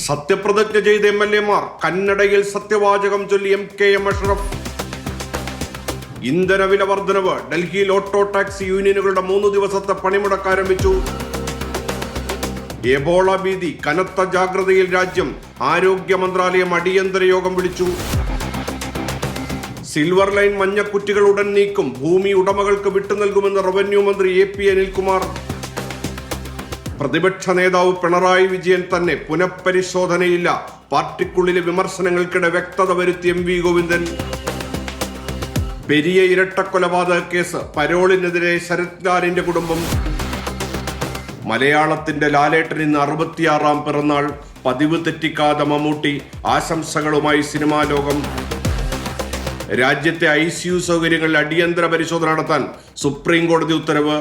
സത്യപ്രതിജ്ഞ ചെയ്ത MLA-മാർ കന്നഡയിൽ സത്യവാചകം ചൊല്ലി MKM അഷ്റഫ്. ഇന്ധനവില വർധനവ്. ഡൽഹിയിൽ ഓട്ടോ ടാക്സി യൂണിയനുകളുടെ 3 ദിവസത്തെ പണിമുടക്ക് ആരംഭിച്ചു. എബോള ഭീതി. കനത്ത ജാഗ്രതയിൽ രാജ്യം. ആരോഗ്യ മന്ത്രാലയം അടിയന്തര യോഗം വിളിച്ചു. സിൽവർ ലൈൻ മഞ്ഞക്കുറ്റികൾ ഉടൻ നീക്കും. ഭൂമി ഉടമകൾക്ക് വിട്ടുനൽകുമെന്ന് റവന്യൂ മന്ത്രി AP അനിൽകുമാർ. പ്രതിപക്ഷ നേതാവ് പിണറായി വിജയൻ തന്നെ പുനഃപരിശോധനയില്ല. പാർട്ടിക്കുള്ളിലെ വിമർശനങ്ങൾക്കിടെ വ്യക്തത വരുത്തി MV ഗോവിന്ദൻ. പെരിയ ഇരട്ടക്കൊലപാതക കേസ്. പരോളിനെതിരെ ശരത് ലാലിന്റെ കുടുംബം. മലയാളത്തിന്റെ ലാലേട്ടൻ ഇന്ന് 66-ാം പിറന്നാൾ. പതിവ് തെറ്റിക്കാതെ മമ്മൂട്ടി. ആശംസകളുമായി സിനിമാ ലോകം. രാജ്യത്തെ ICU സൗകര്യങ്ങളിൽ അടിയന്തര പരിശോധന നടത്താൻ സുപ്രീം കോടതി ഉത്തരവ്.